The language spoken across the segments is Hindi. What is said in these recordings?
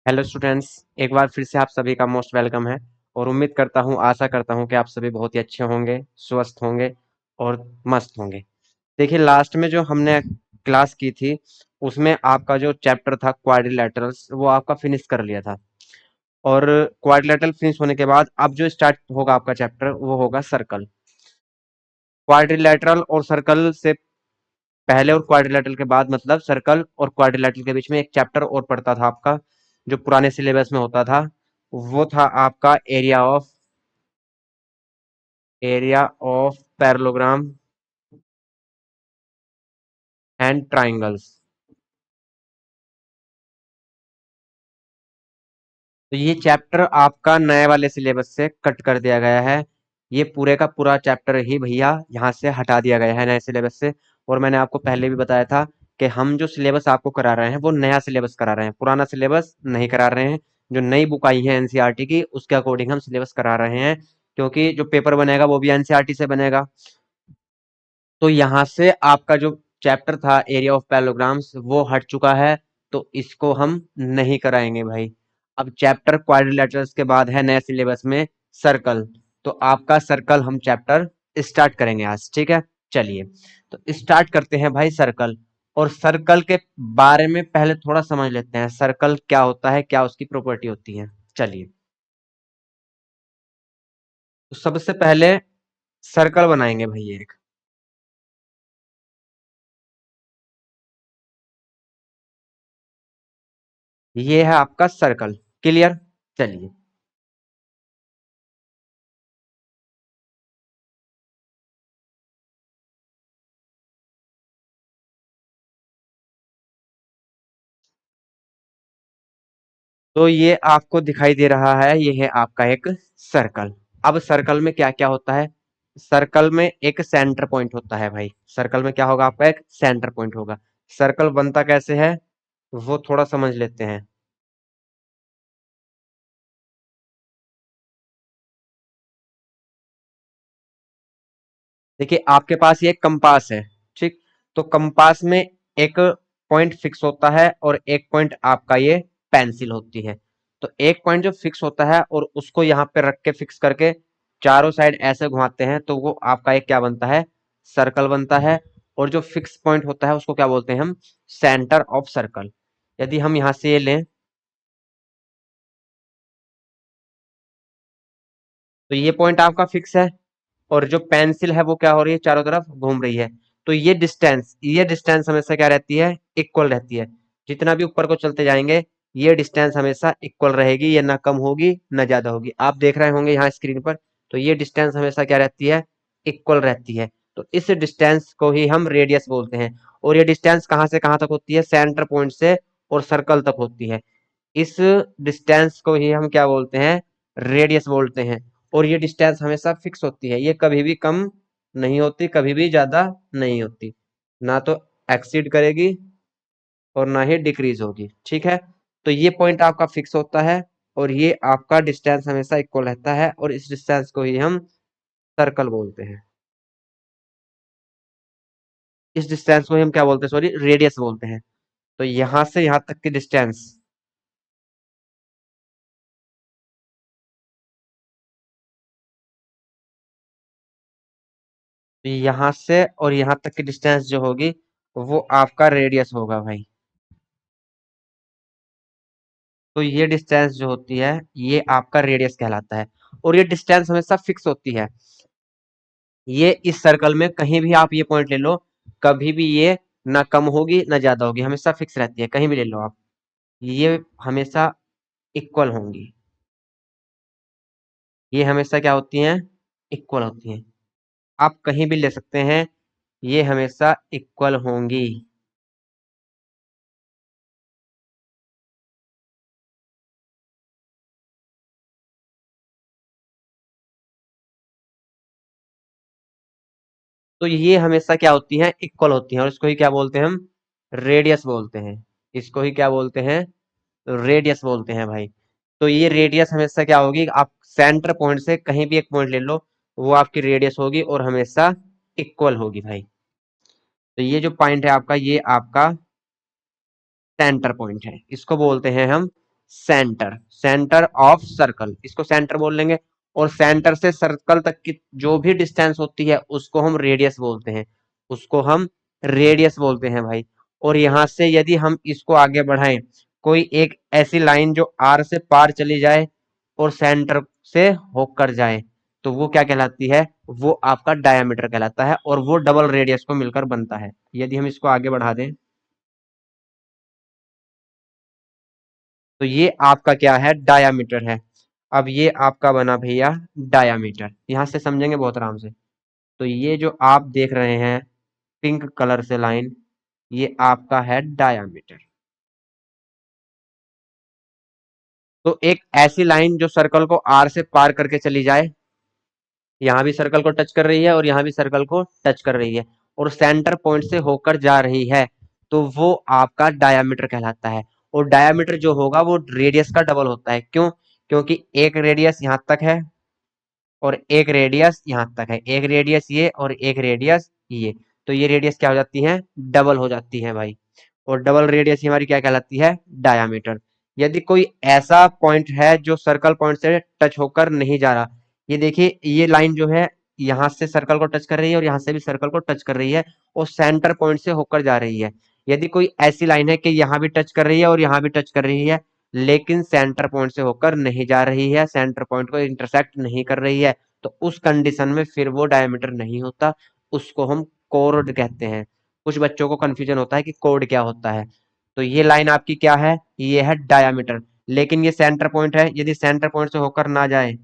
Hello students. एक बार फिर से आप सभी का मोस्ट वेलकम है। और उम्मीद करता हूँ, आशा करता हूँ कि आप सभी बहुत ही अच्छे होंगे, स्वस्थ होंगे और मस्त होंगे। देखिए, लास्ट में जो हमने क्लास की थी उसमें आपका जो चैप्टर था क्वाड्रिलेटरल्स वो आपका फिनिश कर लिया था। और क्वाड्रिलेटरल फिनिश होने के बाद अब जो स्टार्ट होगा आपका चैप्टर वो होगा सर्कल। क्वाड्रिलेटरल और सर्कल से पहले और क्वाड्रिलेटरल के बाद, मतलब सर्कल और क्वाड्रिलेटरल के बीच में एक चैप्टर और पड़ता था आपका, जो पुराने सिलेबस में होता था। वो था आपका area of parallelogram and triangles. तो ये चैप्टर आपका नए वाले सिलेबस से कट कर दिया गया है। ये पूरे का पूरा चैप्टर ही भैया यहाँ से हटा दिया गया है नए सिलेबस से। और मैंने आपको पहले भी बताया था कि हम जो सिलेबस आपको करा रहे हैं वो नया सिलेबस करा रहे हैं, पुराना सिलेबस नहीं करा रहे हैं। जो नई बुक आई है एनसीईआरटी की उसके अकॉर्डिंग हम सिलेबस करा रहे हैं, क्योंकि जो पेपर बनेगा वो भी एनसीईआरटी से बनेगा। तो यहाँ से आपका जो चैप्टर था एरिया ऑफ पैरेललोग्राम्स वो हट चुका है, तो इसको हम नहीं कराएंगे भाई। अब चैप्टर क्वाड्रिलेटरल्स के बाद है नए सिलेबस में सर्कल। तो आपका सर्कल हम चैप्टर स्टार्ट करेंगे आज, ठीक है। चलिए, तो स्टार्ट करते हैं भाई सर्कल। और सर्कल के बारे में पहले थोड़ा समझ लेते हैं, सर्कल क्या होता है, क्या उसकी प्रॉपर्टी होती है। चलिए, तो सबसे पहले सर्कल बनाएंगे भाई एक। ये है आपका सर्कल। क्लियर। चलिए, तो ये आपको दिखाई दे रहा है, ये है आपका एक सर्कल। अब सर्कल में क्या क्या होता है। सर्कल में एक सेंटर पॉइंट होता है भाई। सर्कल में क्या होगा, आपका एक सेंटर पॉइंट होगा। सर्कल बनता कैसे है वो थोड़ा समझ लेते हैं। देखिए, आपके पास ये कंपास है, ठीक। तो कंपास में एक पॉइंट फिक्स होता है और एक पॉइंट आपका ये पेंसिल होती है। तो एक पॉइंट जो फिक्स होता है और उसको यहाँ पे रख के फिक्स करके चारों साइड ऐसे घुमाते हैं तो वो आपका एक क्या बनता है, सर्कल बनता है। और जो फिक्स पॉइंट होता है उसको क्या बोलते हैं हम, सेंटर ऑफ सर्कल। यदि हम यहाँ से ये लें तो ये पॉइंट आपका फिक्स है। और जो पेंसिल है वो क्या हो रही है, चारों तरफ घूम रही है। तो ये डिस्टेंस हमेशा क्या रहती है, इक्वल रहती है। जितना भी ऊपर को चलते जाएंगे ये डिस्टेंस हमेशा इक्वल रहेगी, ये ना कम होगी ना ज्यादा होगी। आप देख रहे होंगे यहाँ स्क्रीन पर। तो ये डिस्टेंस हमेशा क्या रहती है, इक्वल रहती है। तो इस डिस्टेंस को ही हम रेडियस बोलते हैं। और ये डिस्टेंस कहाँ से कहाँ तक होती है, सेंटर पॉइंट से और सर्कल तक होती है। इस डिस्टेंस को ही हम क्या बोलते हैं, रेडियस बोलते हैं। और ये डिस्टेंस हमेशा फिक्स होती है, ये कभी भी कम नहीं होती, कभी भी ज्यादा नहीं होती। ना तो एक्सीड करेगी और ना ही डिक्रीज होगी, ठीक है। तो ये पॉइंट आपका फिक्स होता है और ये आपका डिस्टेंस हमेशा इक्वल रहता है, और इस डिस्टेंस को ही हम सर्कल बोलते हैं। इस डिस्टेंस को ही हम क्या बोलते हैं, सॉरी, रेडियस बोलते हैं। तो यहां से यहां तक की डिस्टेंस, तो यहां से और यहां तक की डिस्टेंस जो होगी वो आपका रेडियस होगा भाई। तो ये डिस्टेंस जो होती है ये आपका रेडियस कहलाता है। और ये डिस्टेंस हमेशा फिक्स होती है। ये इस सर्कल में कहीं भी आप ये पॉइंट ले लो, कभी भी ये ना कम होगी ना ज्यादा होगी, हमेशा फिक्स रहती है। कहीं भी ले लो आप, ये हमेशा इक्वल होंगी। ये हमेशा क्या होती हैं, इक्वल होती हैं। आप कहीं भी ले सकते हैं, ये हमेशा इक्वल होंगी। तो ये हमेशा क्या होती हैं, इक्वल होती हैं। और इसको ही क्या बोलते हैं हम, रेडियस बोलते हैं। इसको ही क्या बोलते हैं, रेडियस बोलते हैं भाई। तो ये रेडियस हमेशा क्या होगी, आप सेंटर पॉइंट से कहीं भी एक पॉइंट ले लो वो आपकी रेडियस होगी और हमेशा इक्वल होगी भाई। तो ये जो पॉइंट है आपका, ये आपका सेंटर पॉइंट है, इसको बोलते हैं हम सेंटर, सेंटर ऑफ सर्कल, इसको सेंटर बोल लेंगे। और सेंटर से सर्कल तक की जो भी डिस्टेंस होती है उसको हम रेडियस बोलते हैं, उसको हम रेडियस बोलते हैं भाई। और यहां से यदि हम इसको आगे बढ़ाएं, कोई एक ऐसी लाइन जो आर से पार चली जाए और सेंटर से होकर जाए, तो वो क्या कहलाती है, वो आपका डायामीटर कहलाता है, और वो डबल रेडियस को मिलकर बनता है। यदि हम इसको आगे बढ़ा दें, तो ये आपका क्या है, डायामीटर है। अब ये आपका बना भैया डायामीटर, यहां से समझेंगे बहुत आराम से। तो ये जो आप देख रहे हैं पिंक कलर से लाइन, ये आपका है डायामीटर। तो एक ऐसी लाइन जो सर्कल को आर से पार करके चली जाए, यहां भी सर्कल को टच कर रही है और यहां भी सर्कल को टच कर रही है, और सेंटर पॉइंट से होकर जा रही है, तो वो आपका डायामीटर कहलाता है। और डायामीटर जो होगा वो रेडियस का डबल होता है। क्यों? क्योंकि एक रेडियस यहां तक है और एक रेडियस यहां तक है, एक रेडियस ये और एक रेडियस ये, तो ये रेडियस क्या हो जाती है, डबल हो जाती है भाई। और डबल रेडियस हमारी क्या कहलाती है, डायामीटर। यदि कोई ऐसा पॉइंट है जो सर्कल पॉइंट से टच होकर नहीं जा रहा, ये देखिए ये लाइन जो है यहां से सर्कल को टच कर रही है और यहां से भी सर्कल को टच कर रही है और सेंटर पॉइंट से होकर जा रही है। यदि कोई ऐसी लाइन है कि यहाँ भी टच कर रही है और यहाँ भी टच कर रही है, लेकिन सेंटर पॉइंट से होकर नहीं जा रही है, सेंटर पॉइंट को इंटरसेक्ट नहीं कर रही है, तो उस कंडीशन में फिर वो डायमीटर नहीं होता, उसको हम कोड कहते हैं। कुछ बच्चों को कंफ्यूजन होता है कि कोड क्या होता है। तो ये लाइन आपकी क्या है, ये है डायामीटर। लेकिन ये सेंटर पॉइंट है, यदि सेंटर पॉइंट से होकर ना जाए,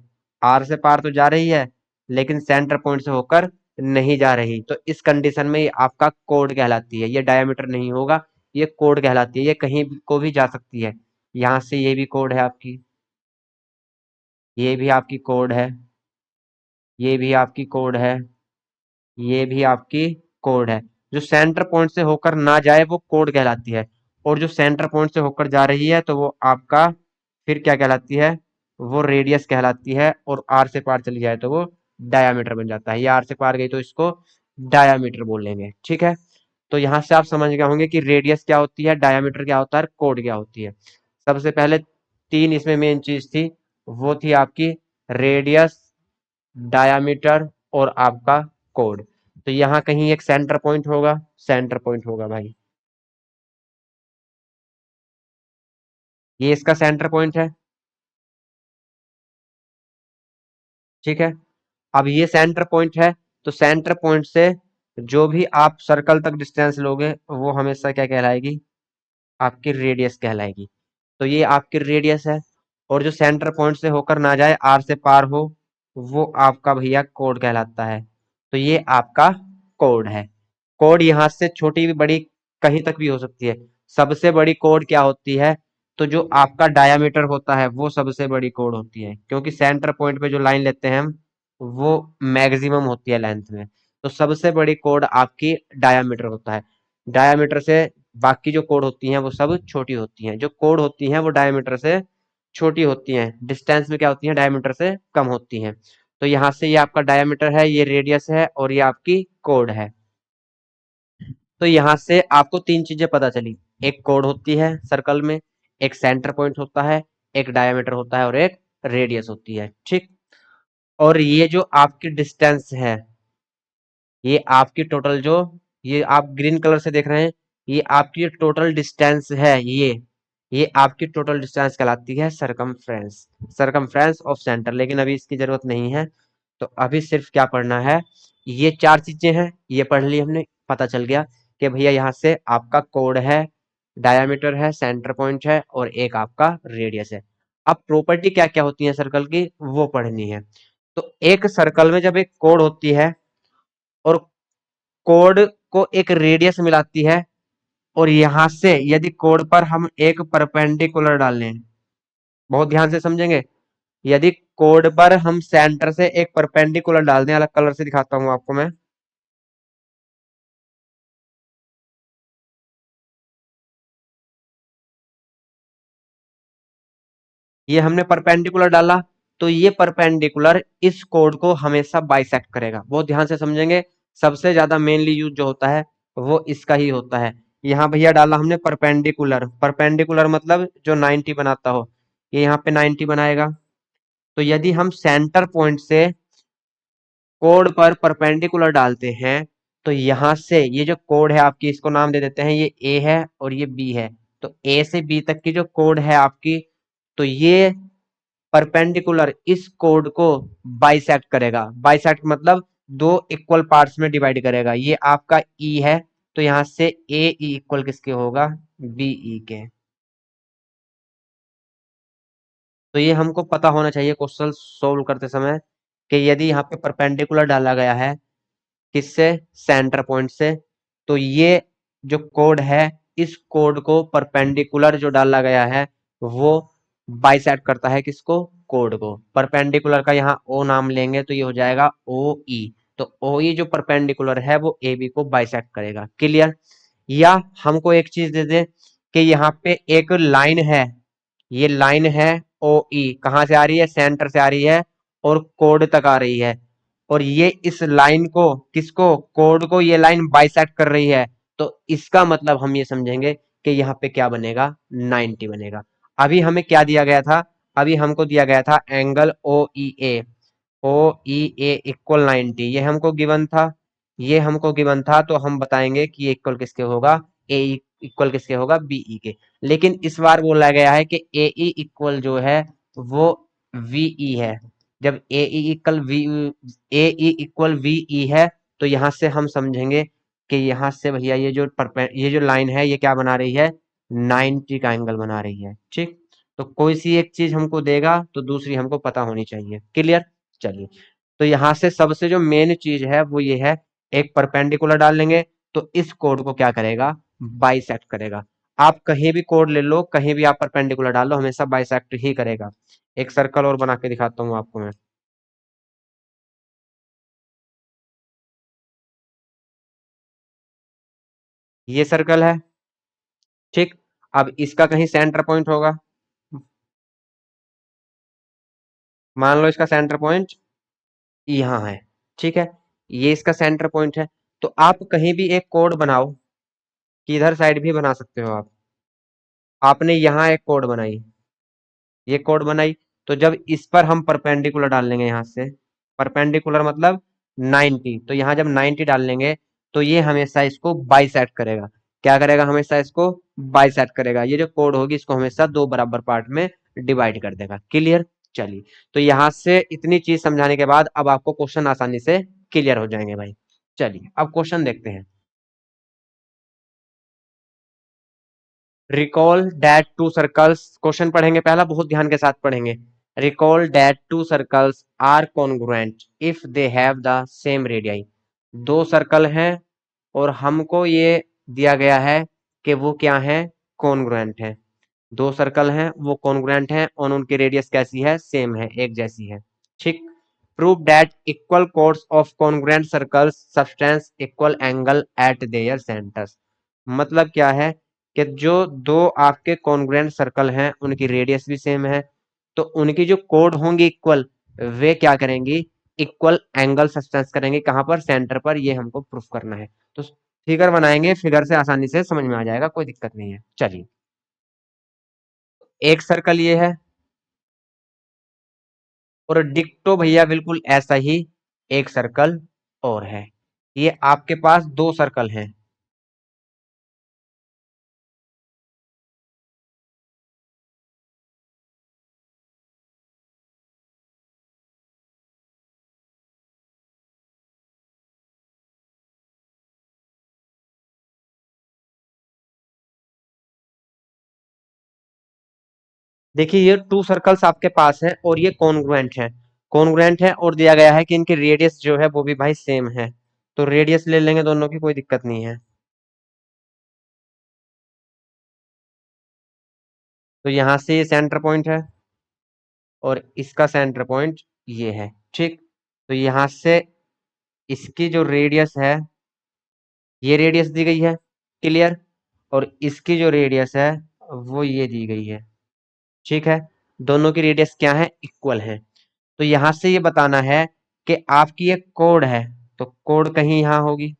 आर से पार तो जा रही है लेकिन सेंटर पॉइंट से होकर नहीं जा रही, तो इस कंडीशन में ये आपका कोड कहलाती है, ये डायमीटर नहीं होगा, ये कोड कहलाती है। ये कहीं को भी जा सकती है, यहां से ये भी कोड है आपकी, ये भी आपकी कोड है, ये भी आपकी कोड है, ये भी आपकी कोड है। जो सेंटर पॉइंट से होकर ना जाए वो कोड कहलाती है, और जो सेंटर पॉइंट से होकर जा रही है तो वो आपका फिर क्या कहलाती है, वो रेडियस कहलाती है। और आर से पार चली जाए तो वो डायामीटर बन जाता है, ये आर से पार गई तो इसको डायामीटर बोलेंगे, ठीक है। तो यहां से आप समझ गए होंगे कि रेडियस क्या होती है, डायामीटर क्या होता है, कोड क्या होती है। सबसे पहले तीन इसमें मेन चीज थी, वो थी आपकी रेडियस, डायामीटर और आपका कोड। तो यहाँ कहीं एक सेंटर पॉइंट होगा, सेंटर पॉइंट होगा भाई, ये इसका सेंटर पॉइंट है, ठीक है। अब ये सेंटर पॉइंट है, तो सेंटर पॉइंट से जो भी आप सर्कल तक डिस्टेंस लोगे वो हमेशा क्या कहलाएगी, आपकी रेडियस कहलाएगी। तो ये आपकी रेडियस है। और जो सेंटर पॉइंट से होकर ना जाए, आर से पार हो, वो आपका भैया कोड कहलाता है। तो ये आपका कोड है। कोड यहाँ से छोटी भी बड़ी कहीं तक भी हो सकती है। सबसे बड़ी कोड क्या होती है, तो जो आपका डायामीटर होता है वो सबसे बड़ी कोड होती है, क्योंकि सेंटर पॉइंट पे जो लाइन लेते हैं हम, वो मैक्सिमम होती है लेंथ में। तो सबसे बड़ी कोड आपकी डायामीटर होता है। डायामीटर से बाकी जो कोड होती हैं वो सब छोटी होती हैं, जो कोड होती हैं वो डायमीटर से छोटी होती हैं, डिस्टेंस में क्या होती हैं, डायमीटर से कम होती हैं। तो यहाँ से ये आपका डायमीटर है, ये रेडियस है और ये आपकी कोड है। तो यहाँ से आपको तीन चीजें पता चली, एक कोड होती है सर्कल में, एक सेंटर पॉइंट होता है, एक डायमीटर होता है और एक रेडियस होती है, ठीक। और ये जो आपकी डिस्टेंस है, ये आपकी टोटल जो, ये आप ग्रीन कलर से देख रहे हैं, ये आपकी टोटल डिस्टेंस है, ये आपकी टोटल डिस्टेंस कहलाती है सरकमफ्रेंस, सरकमफ्रेंस ऑफ सेंटर। लेकिन अभी इसकी जरूरत नहीं है, तो अभी सिर्फ क्या पढ़ना है, ये चार चीजें हैं, ये पढ़ ली हमने, पता चल गया कि भैया यहाँ से आपका कोड है, डायामीटर है, सेंटर पॉइंट है और एक आपका रेडियस है। अब प्रॉपर्टी क्या क्या होती है सर्कल की, वो पढ़नी है। तो एक सर्कल में जब एक कोड होती है और कोड को एक रेडियस मिलाती है, और यहां से यदि कोड पर हम एक परपेंडिकुलर डाल लें, बहुत ध्यान से समझेंगे, यदि कोड पर हम सेंटर से एक परपेंडिकुलर डाल दें, अलग कलर से दिखाता हूं आपको मैं, ये हमने परपेंडिकुलर डाला, तो ये परपेंडिकुलर इस कोड को हमेशा बाइसेक्ट करेगा, बहुत ध्यान से समझेंगे। सबसे ज्यादा मेनली यूज जो होता है वो इसका ही होता है। यहाँ भैया डाला हमने परपेंडिकुलर, परपेंडिकुलर मतलब जो 90 बनाता हो, ये यहाँ पे 90 बनाएगा। तो यदि हम सेंटर पॉइंट से कोड पर परपेंडिकुलर डालते हैं, तो यहां से ये जो कोड है आपकी, इसको नाम दे देते हैं, ये ए है और ये बी है। तो ए से बी तक की जो कोड है आपकी, तो ये परपेंडिकुलर इस कोड को बाइसेक्ट करेगा। बाइसेक्ट मतलब दो इक्वल पार्ट्स में डिवाइड करेगा। ये आपका ई है, तो यहां से ए ई इक्वल किसके होगा, बी ई के। तो ये हमको पता होना चाहिए क्वेश्चन सोल्व करते समय, कि यदि यहाँ पे परपेंडिकुलर डाला गया है किससे, सेंटर पॉइंट से, तो ये जो कोड है, इस कोड को परपेंडिकुलर जो डाला गया है वो बाइसेक्ट करता है किसको, कोड को। परपेंडिकुलर का यहाँ ओ नाम लेंगे तो ये हो जाएगा ओ ई। तो ओ ई जो परपेंडिकुलर है वो ए बी को बाइसेक्ट करेगा। क्लियर। या हमको एक चीज दे दे कि यहाँ पे एक लाइन है, ये लाइन है ओ ई, कहाँ से आ रही है, सेंटर से आ रही है और कोड तक आ रही है। और ये इस लाइन को, किसको, कोड को, ये लाइन बाइसेक्ट कर रही है। तो इसका मतलब हम ये समझेंगे कि यहाँ पे क्या बनेगा, 90 बनेगा। अभी हमें क्या दिया गया था, अभी हमको दिया गया था एंगल ओ ई ए। ओ ई ए इक्वल 90, ये हमको गिवन था, ये हमको गिवन था। तो हम बताएंगे कि ये इक्वल किसके होगा, ए इक्वल किसके होगा, बीई के। लेकिन इस बार बोला गया है कि ए ई इक्वल जो है वो वीई है। जब A E equal V, A E equal V E है, तो यहां से हम समझेंगे कि यहां से भैया ये जो लाइन है ये क्या बना रही है, 90 का एंगल बना रही है। ठीक। तो कोई सी एक चीज हमको देगा तो दूसरी हमको पता होनी चाहिए। क्लियर। चलिए, तो यहां से सबसे जो मेन चीज है वो ये है, एक परपेंडिकुलर डाल लेंगे तो इस कोड को क्या करेगा, बाइसेक्ट करेगा। आप कहीं भी कोड ले लो, कहीं भी आप परपेंडिकुलर डाल लो, हमेशा बाइसेक्ट ही करेगा। एक सर्कल और बना के दिखाता हूँ आपको मैं। ये सर्कल है। ठीक। अब इसका कहीं सेंटर पॉइंट होगा, मान लो इसका सेंटर पॉइंट यहाँ है। ठीक है, ये इसका सेंटर पॉइंट है। तो आप कहीं भी एक कोड बनाओ, किधर साइड भी बना सकते हो आप। आपने यहाँ एक कोड बनाई, ये कोड बनाई, तो जब इस पर हम परपेंडिकुलर डाल लेंगे, यहाँ से परपेंडिकुलर मतलब 90, तो यहाँ जब 90 डाल लेंगे तो ये हमेशा इसको बाइसेक्ट करेगा। क्या करेगा, हमेशा इसको बाइसेक्ट करेगा। ये जो कोड होगी इसको हमेशा दो बराबर पार्ट में डिवाइड कर देगा। क्लियर। चलिए, तो यहाँ से इतनी चीज समझाने के बाद अब आपको क्वेश्चन आसानी से क्लियर हो जाएंगे भाई। चलिए अब क्वेश्चन देखते हैं। Recall that two circles, question पढ़ेंगे पहला, बहुत ध्यान के साथ पढ़ेंगे। Recall that two circles are congruent if they have the same radii. दो सर्कल हैं और हमको ये दिया गया है कि वो क्या है, कॉन्ग्रुएंट है। दो सर्कल हैं वो कॉन्ग्रुएंट हैं और उनकी रेडियस कैसी है, सेम है, एक जैसी है। ठीक। Prove that equal course of congruent circles substance equal angle eight there centres. मतलब क्या है कि जो दो आपके कॉन्ग्रुएंट सर्कल हैं उनकी रेडियस भी सेम है, तो उनकी जो कोड होंगी इक्वल, वे क्या करेंगी, इक्वल एंगल सब्सटेंस करेंगे। कहां पर, सेंटर पर। ये हमको प्रूफ करना है। तो फिगर बनाएंगे, फिगर से आसानी से समझ में आ जाएगा, कोई दिक्कत नहीं है। चलिए, एक सर्कल ये है और डिक्टो भैया बिल्कुल ऐसा ही एक सर्कल और है। ये आपके पास दो सर्कल हैं। देखिए, ये टू सर्कल्स आपके पास हैं और ये कॉन्ग्रुएंट है। कॉन्ग्रुएंट है और दिया गया है कि इनकी रेडियस जो है वो भी भाई सेम है। तो रेडियस ले लेंगे दोनों की, कोई दिक्कत नहीं है। तो यहां से ये सेंटर पॉइंट है और इसका सेंटर पॉइंट ये है। ठीक। तो यहां से इसकी जो रेडियस है, ये रेडियस दी गई है। क्लियर। और इसकी जो रेडियस है वो ये दी गई है। ठीक है, दोनों की रेडियस क्या है, इक्वल है। तो यहां से ये बताना है कि आपकी एक कोड है, तो कोड कहीं यहां होगी।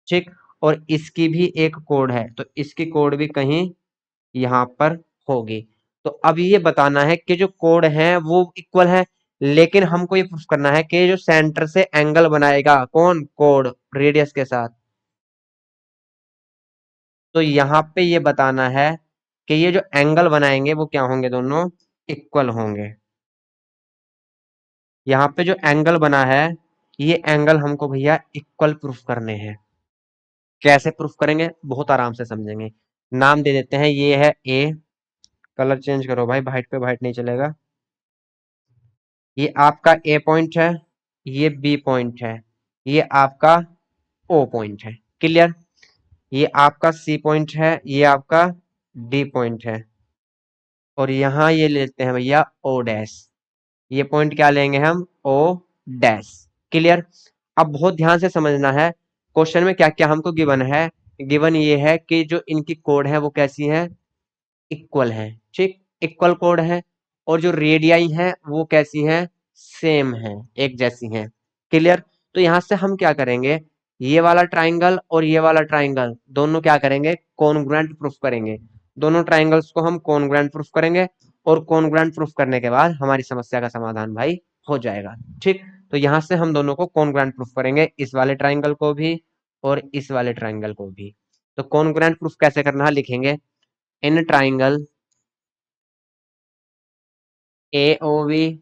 ठीक। और इसकी भी एक कोड है, तो इसकी कोड भी कहीं यहां पर होगी। तो अब ये बताना है कि जो कोड है वो इक्वल है, लेकिन हमको ये प्रूफ करना है कि जो सेंटर से एंगल बनाएगा कौन, कोड रेडियस के साथ। तो यहाँ पे ये बताना है कि ये जो एंगल बनाएंगे वो क्या होंगे, दोनों इक्वल होंगे। यहाँ पे जो एंगल बना है, ये एंगल हमको भैया इक्वल प्रूफ करने हैं। कैसे प्रूफ करेंगे, बहुत आराम से समझेंगे। नाम दे देते हैं, ये है ए। कलर चेंज करो भाई, वाइट पे वाइट नहीं चलेगा। ये आपका ए पॉइंट है, ये बी पॉइंट है, ये आपका ओ पॉइंट है। क्लियर। ये आपका सी पॉइंट है, ये आपका डी पॉइंट है, और यहाँ ये लेते हैं भैया ओ डैश। ये पॉइंट क्या लेंगे हम, ओ डैश। क्लियर। अब बहुत ध्यान से समझना है, क्वेश्चन में क्या क्या हमको गिवन है। गिवन ये है कि जो इनकी कोड है वो कैसी है, इक्वल है। ठीक, इक्वल कोड है। और जो रेडियाई है वो कैसी है, सेम है, एक जैसी है। क्लियर। तो यहां से हम क्या करेंगे, ये वाला ट्राइंगल और ये वाला ट्राइंगल दोनों क्या करेंगे, कॉन्ग्रुएंट प्रूफ करेंगे। दोनों ट्राइंगल्स को हम कॉन्ग्रुएंट प्रूफ करेंगे, और कॉन्ग्रुएंट प्रूफ करने के बाद हमारी समस्या का समाधान भाई हो जाएगा। ठीक। तो यहां से हम दोनों को कॉन्ग्रुएंट प्रूफ करेंगे, इस वाले ट्राइंगल को भी और इस वाले ट्राइंगल को भी। तो कॉन्ग्रुएंट प्रूफ कैसे करना है, लिखेंगे in triangle AOB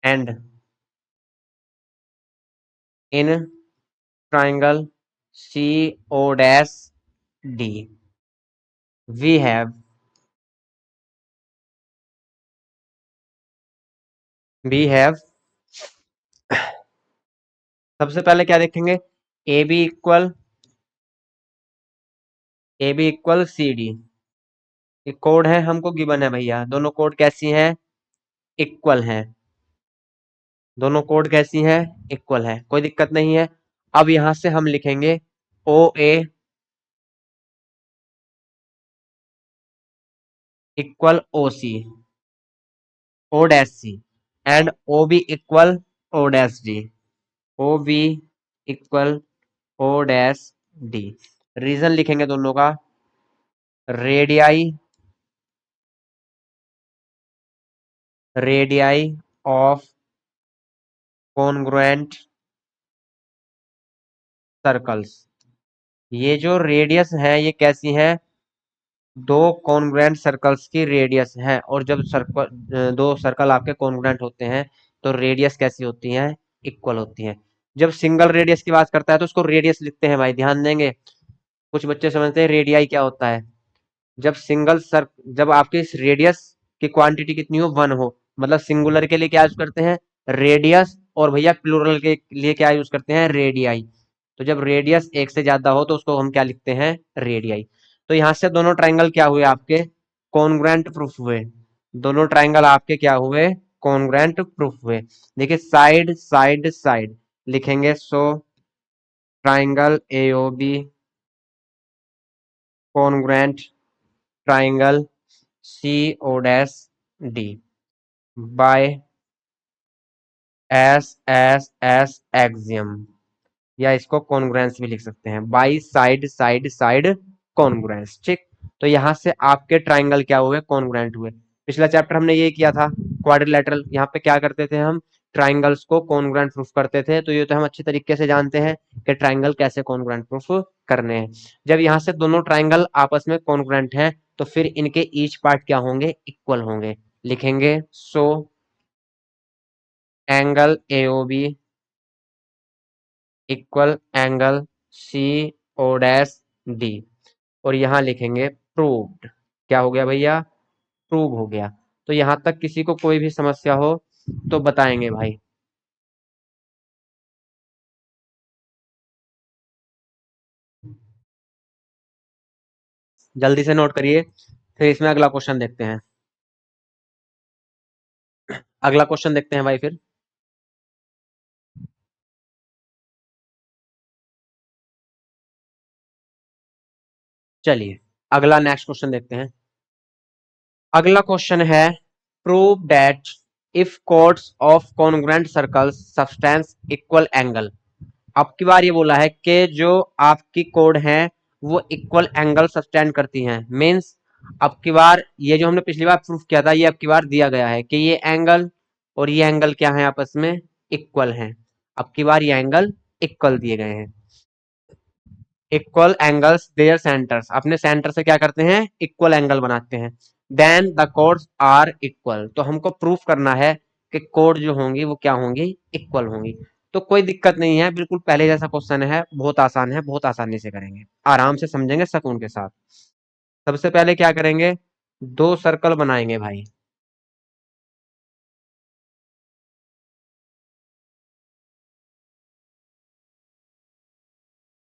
and in triangle CO dash D we have सबसे पहले क्या देखेंगे, AB इक्वल CD। ये कोड है हमको गिवन है भैया, दोनों कोड कैसी हैं, इक्वल हैं। दोनों कोड कैसी हैं, इक्वल है, कोई दिक्कत नहीं है। अब यहां से हम लिखेंगे OA equal OC O dash C and OB equal O dash D। OB equal O dash D। Reason लिखेंगे दोनों का, radii radii of congruent circles. ये जो रेडियस है ये कैसी है, दो कॉन्ग्रुएंट सर्कल्स की रेडियस है। और जब सर्कल, दो सर्कल आपके कॉन्ग्रुएंट होते हैं तो रेडियस कैसी होती है, इक्वल होती है। जब सिंगल रेडियस की बात करता है तो उसको रेडियस लिखते हैं भाई, ध्यान देंगे। कुछ बच्चे समझते हैं रेडियाई क्या होता है। जब सिंगल सर जब आपकी रेडियस की क्वांटिटी कितनी हो, 1 हो, मतलब सिंगुलर के लिए क्या यूज करते हैं, रेडियस। और भैया प्लूरल के लिए क्या यूज करते हैं, रेडियाई। तो जब रेडियस एक से ज्यादा हो तो उसको हम क्या लिखते हैं, रेडियाई। तो यहां से दोनों ट्राइंगल क्या हुए आपके, कॉन्ग्रुएंट प्रूफ हुए। दोनों ट्राइंगल आपके क्या हुए, कॉन्ग्रुएंट प्रूफ हुए। देखिए साइड साइड साइड लिखेंगे, so triangle AOB congruent triangle CO dash D by S axiom, या इसको कॉन्ग्रुएंस भी लिख सकते हैं, by side side side congruence. ठीक। तो यहां से आपके ट्राइंगल क्या हुए, कॉन्ग्रुएंट हुए। पिछला चैप्टर हमने ये किया था क्वाड्रिलेटरल, यहाँ पे क्या करते थे हम, ट्राइंगल्स को कॉन्ग्रुएंट प्रूफ करते थे। तो ये तो हम अच्छी तरीके से जानते हैं कि ट्राइंगल कैसे कॉन्ग्रुएंट प्रूफ करने हैं। जब यहाँ से दोनों ट्राइंगल आपस में कॉन्ग्रुएंट हैं तो फिर इनके ईच पार्ट क्या होंगे, इक्वल होंगे। लिखेंगे so angle AOB equal angle CO dash D। और यहां लिखेंगे प्रूव्ड। क्या हो गया भैया, प्रूव हो गया। तो यहां तक किसी को कोई भी समस्या हो तो बताएंगे भाई। जल्दी से नोट करिए, फिर इसमें अगला क्वेश्चन देखते हैं। अगला क्वेश्चन देखते हैं भाई फिर। चलिए अगला नेक्स्ट क्वेश्चन देखते हैं। अगला क्वेश्चन है, prove that if codes of congruent circles substance equal angle. अब की बार ये बोला है कि जो आपकी कोड है वो इक्वल एंगल सस्टेन करती हैं। मींस अब की बार ये जो हमने पिछली बार प्रूफ किया था, ये अब की बार दिया गया है कि ये एंगल और ये एंगल क्या है, आपस में इक्वल हैं। अब की बार ये एंगल इक्वल दिए गए हैं। इक्वल एंगल्स देयर सेंटर्स, अपने सेंटर से क्या करते हैं, इक्वल एंगल बनाते हैं। Then the chords are equal, तो हमको प्रूफ करना है कि कोड जो होंगी वो क्या होंगी, इक्वल होंगी। तो कोई दिक्कत नहीं है, बिल्कुल पहले जैसा क्वेश्चन है, बहुत आसान है, बहुत आसानी से करेंगे, आराम से समझेंगे सुकून के साथ। सबसे पहले क्या करेंगे, दो सर्कल बनाएंगे भाई।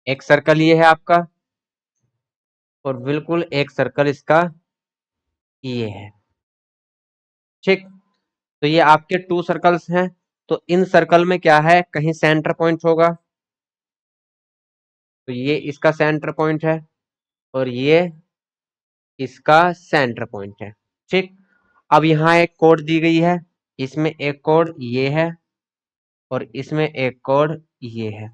एक सर्कल ये है आपका, और बिल्कुल एक सर्कल इसका ये है। ठीक, तो ये आपके टू सर्कल्स हैं। तो इन सर्कल में क्या है, कहीं सेंटर पॉइंट होगा, तो ये इसका सेंटर पॉइंट है, और ये इसका सेंटर पॉइंट है। ठीक, अब यहाँ एक कोड दी गई है, इसमें एक कोड ये है, और इसमें एक कोड ये है।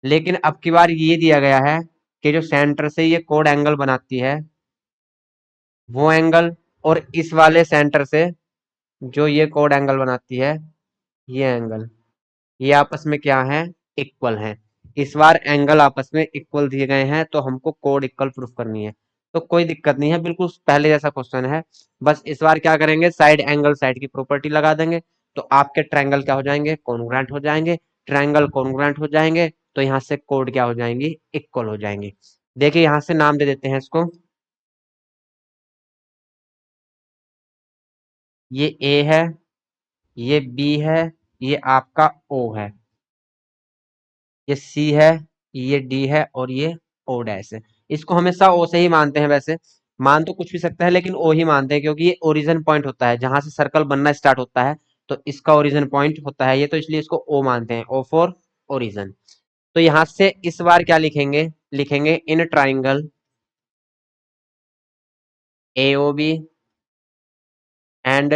लेकिन अब की बार ये दिया गया है कि जो सेंटर से ये कोड एंगल बनाती है, वो एंगल, और इस वाले सेंटर से जो ये कोड एंगल बनाती है, ये एंगल, ये आपस में क्या है, इक्वल है। इस बार एंगल आपस में इक्वल दिए गए हैं, तो हमको कोड इक्वल प्रूफ करनी है। तो कोई दिक्कत नहीं है, बिल्कुल पहले जैसा क्वेश्चन है। बस इस बार क्या करेंगे, साइड एंगल साइड की प्रॉपर्टी लगा देंगे, तो आपके ट्रायंगल क्या हो जाएंगे, कॉन्ग्रुएंट हो जाएंगे। ट्रायंगल कॉन्ग्रुएंट हो जाएंगे, तो यहाँ से कोड क्या हो जाएंगी, इक्वल हो जाएंगे। देखिए यहाँ से नाम दे देते हैं इसको, ये ए है, ये बी है, ये आपका ओ है, ये सी है, ये डी है, और ये ओ डैश है। इसको हमेशा ओ से ही मानते हैं, वैसे मान तो कुछ भी सकता है, लेकिन ओ ही मानते हैं, क्योंकि ये ओरिजिन पॉइंट होता है जहां से सर्कल बनना स्टार्ट होता है। तो इसका ओरिजिन पॉइंट होता है ये, तो इसलिए इसको ओ मानते हैं, ओ फॉर ओरिजिन। तो यहां से इस बार क्या लिखेंगे, लिखेंगे in triangle A O B and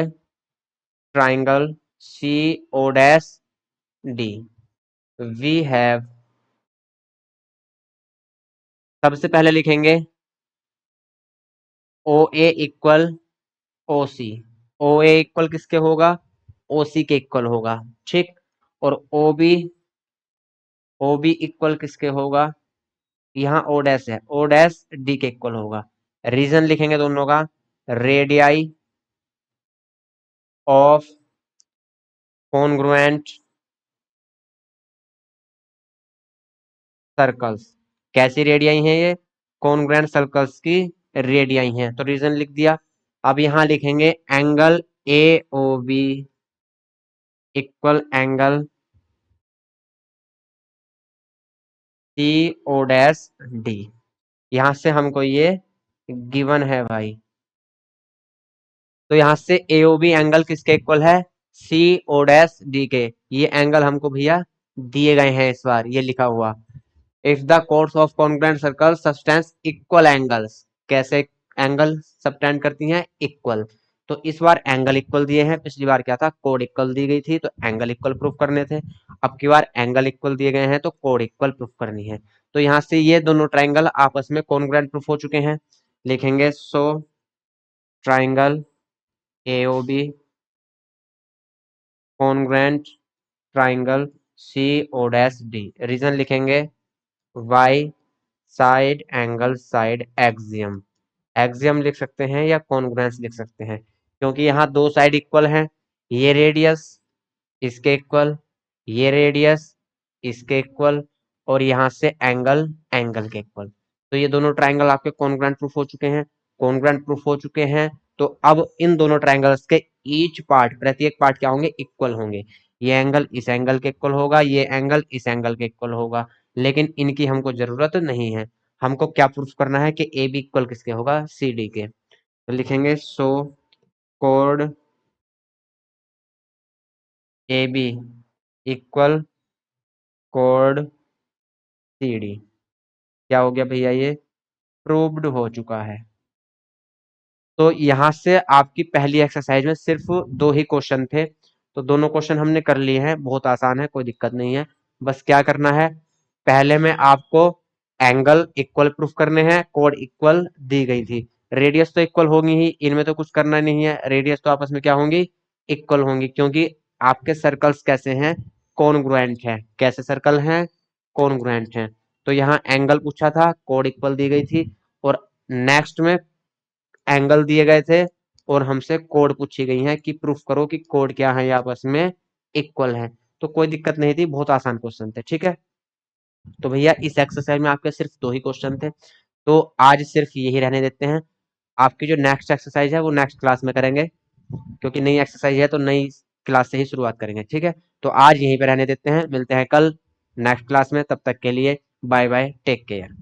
triangle C O dash D, we have, सबसे पहले लिखेंगे ओ ए इक्वल ओ सी। ओ ए इक्वल किसके होगा, ओ सी के इक्वल होगा। ठीक, और ओ बी इक्वल किसके होगा, यहाँ ओ डैश है, ओ डैश डी के इक्वल होगा। रीजन लिखेंगे दोनों का, रेडियाई ऑफ कॉन्ग्रुएंट सर्कल्स, कैसी रेडियाई हैं ये, कॉन्ग्रुएंट सर्कल्स की रेडियाई हैं, तो रीजन लिख दिया। अब यहाँ लिखेंगे angle A O B equal angle C O dash D. यहां से हमको ये गिवन है भाई, तो यहां से एओबी एंगल किसके इक्वल है, सी ओ डैश डी के। ये एंगल हमको भैया दिए गए हैं, इस बार ये लिखा हुआ, if the codes of congruent circle subtend equal angles, कैसे एंगल सबटेंड करती हैं, इक्वल। तो इस बार एंगल इक्वल दिए हैं, पिछली बार क्या था, कोड इक्वल दी गई थी, तो एंगल इक्वल प्रूफ करने थे। अब की बार एंगल इक्वल दिए गए हैं, तो कोड इक्वल प्रूफ करनी है। तो यहाँ से ये दोनों ट्राइंगल आपस में कॉन्ग्रुएंट प्रूफ हो चुके हैं। लिखेंगे so triangle A O B congruent triangle C O dash D. Reason लिखेंगे why side angle side axiom. Axiom लिख सकते हैं या कॉन्ग्रुएंस लिख सकते हैं, क्योंकि यहाँ दो साइड इक्वल हैं, ये रेडियस इसके इक्वल, ये रेडियस इसके इक्वल, और यहाँ से एंगल एंगल के इक्वल। तो ये दोनों ट्राइंगल आपके कॉन्ग्रुएंट प्रूफ हो चुके हैं, कॉन्ग्रुएंट प्रूफ हो चुके हैं। तो अब इन दोनों ट्राइंगल्स के ईच पार्ट, प्रत्येक पार्ट क्या होंगे, इक्वल होंगे। ये एंगल इस एंगल के इक्वल होगा, ये एंगल इस एंगल के इक्वल होगा, लेकिन इनकी हमको जरूरत नहीं है। हमको क्या प्रूफ करना है कि ए बी इक्वल किसके होगा, सी डी के। तो लिखेंगे so code A B equal code C D. क्या हो गया भैया, ये प्रूव्ड हो चुका है। तो यहां से आपकी पहली एक्सरसाइज में सिर्फ दो ही क्वेश्चन थे, तो दोनों क्वेश्चन हमने कर लिए हैं, बहुत आसान है, कोई दिक्कत नहीं है। बस क्या करना है, पहले में आपको एंगल इक्वल प्रूफ करने हैं, कोड इक्वल दी गई थी। रेडियस तो इक्वल होंगी ही, इनमें तो कुछ करना नहीं है, रेडियस तो आपस में क्या होंगी, इक्वल होंगी, क्योंकि आपके सर्कल्स कैसे हैं, कॉन्ग्रुएंट है। कैसे सर्कल हैं, कॉन्ग्रुएंट हैं। तो यहाँ एंगल पूछा था, कोड इक्वल दी गई थी, और नेक्स्ट में एंगल दिए गए थे और हमसे कोड पूछी गई है कि प्रूफ करो कि कोड क्या है, ये आपस में इक्वल है। तो कोई दिक्कत नहीं थी, बहुत आसान क्वेश्चन थे, ठीक है। तो भैया इस एक्सरसाइज में आपके सिर्फ 2 ही क्वेश्चन थे, तो आज सिर्फ यही रहने देते हैं। आपकी जो नेक्स्ट एक्सरसाइज है वो नेक्स्ट क्लास में करेंगे, क्योंकि नई एक्सरसाइज है तो नई क्लास से ही शुरुआत करेंगे, ठीक है। तो आज यहीं पे रहने देते हैं, मिलते हैं कल नेक्स्ट क्लास में, तब तक के लिए बाय बाय, टेक केयर।